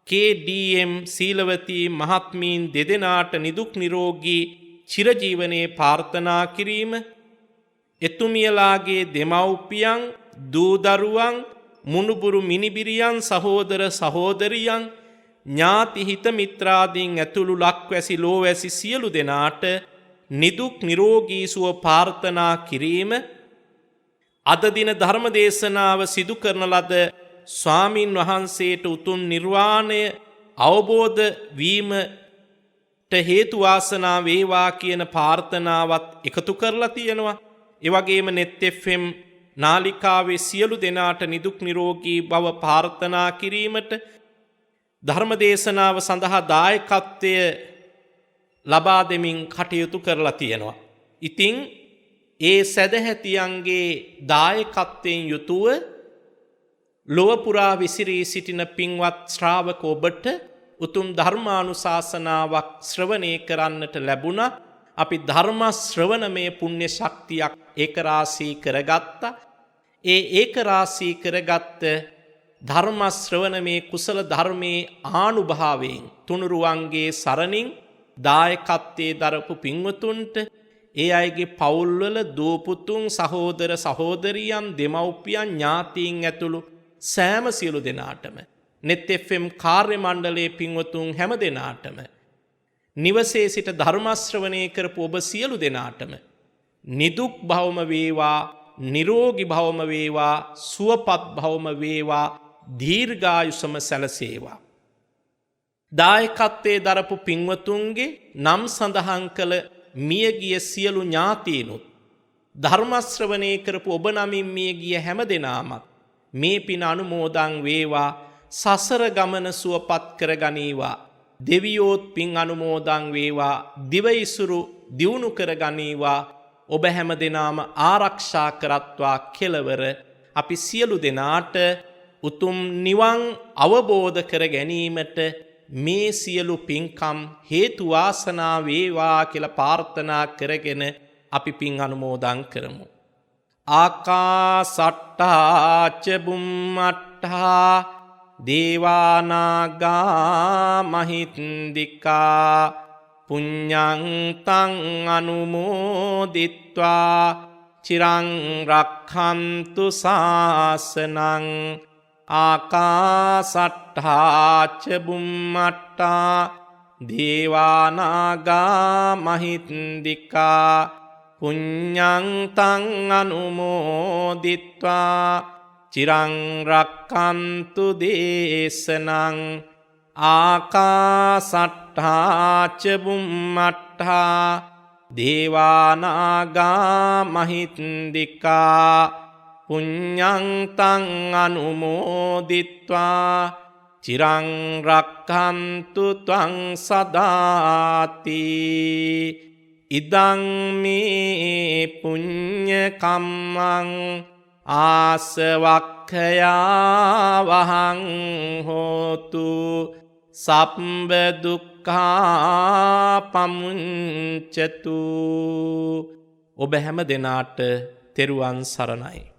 කේ.ඩී.එම්. සීලවතී මහත්මීන් දෙදෙනාට නිදුක් නිරෝගී චිරජීවනයේ ප්‍රාර්ථනා කිරීම, එතුමියලාගේ දෙමව්පියන්, දූදරුවන්, මුණුබුරු මිනිබිරියන්, සහෝදර සහෝදරියන්, ඥාති හිත මිත්‍රාදීන් ඇතුළු ලක්වැසි ලෝවැසි සියලු දෙනාට නිදුක් නිරෝගී සුව ප්‍රාර්ථනා කිරීම, අද දින ධර්ම දේශනාව සිදු කරන ලද ස්වාමින් වහන්සේට උතුම් නිර්වාණය අවබෝධ වීමට හේතු වාසනා වේවා කියන ප්‍රාර්ථනාවත් එකතු කරලා තියෙනවා. ඒ වගේම net fm නාලිකාවේ සියලු දෙනාට නිදුක් නිරෝගී බව ප්‍රාර්ථනා කිරීමට ධර්ම දේශනාව සඳහා දායකත්වය ලබා දෙමින් කටයුතු කරලා තියෙනවා. ඉතින් ඒ සදැහැතියන්ගේ දායකත්වයෙන් යුතුව ලොව පුරා විසිරී සිටින පින්වත් ශ්‍රාවක ඔබට උතුම් ධර්මානුශාසනාවක් ශ්‍රවණය කරන්නට ලැබුණා. අපි ධර්ම ශ්‍රවණමය පුණ්‍ය ශක්තියක් ඒකරාශී කරගත්තා. ඒ ඒකරාශී කරගත්ත ධර්ම ශ්‍රවණමේ කුසල ධර්මයේ ආනුභාවයෙන් තුනුරුවන්ගේ සරණින් දායකත්වයේ දරපු පින්වතුන්ට ඒ අයගේ පවුල්වල දූපුතුන් සහෝදර සහෝදරියන් දෙමව්පියන් ඥාතීන් ඇතුළු සෑම සියලු දෙනාටම net fm කාර්ය මණ්ඩලයේ පින්වතුන් හැම දෙනාටම නිවසේ සිට ධර්ම ශ්‍රවණය කරපු ඔබ සියලු දෙනාටම නිදුක් භවම වේවා නිරෝගී භවම වේවා සුවපත් භවම වේවා දීර්ඝායුෂම සැලසේවා. දායකත්වයේ දරපු පින්වතුන්ගේ නම් සඳහන් කළ මියගිය සියලු ඥාතීනුත් ධර්ම ශ්‍රවණය කරපු ඔබ නමින් මියගිය හැම දෙනාමත් මේ පින අනුමෝදන් වේවා. සසර ගමන සුවපත් කරගනීවා. දෙවියෝත් පින් අනුමෝදන් වේවා. දිවයිසුරු දියුණු කරගනීවා. ඔබ හැම දෙනාම ආරක්ෂා කරත්වා කෙලවර අපි සියලු දෙනාට උතුම් නිවන් අවබෝධ කර ගැනීමට මේ සියලු පින්කම් හේතු වාසනා වේවා කියලා ප්‍රාර්ථනා කරගෙන අපි පින් අනුමෝදන් කරමු. ආකාසට්ටා ච බුම්මට්ටා දේවානාගා මහින්దికා පුඤ්ඤං තං අනුමෝදිත්වා චිරං රක්ඛන්තු ශාසනං. ආකාසට්ඨා ච බුම්මට්ටා දේවානාගා මහින්దికා පුඤ්ඤං තං අනුමෝදිත්වා චිරං රක්ඛන්තු දේශනං. ආකාසට්ඨා ච බුම්මට්ටා දේවානාගා මහින්దికා පුඤ්ඤං තං අනුමෝදිත්වා චිරං රක්ඛන්තු ත්වං සදාති. ඉදං මේ පුඤ්ඤ කම්මං ආසවක්ඛයා වහං හෝතු සබ්බ දුක්ඛා පමුඤ්චතු. ඔබ හැම දෙනාට තෙරුවන් සරණයි.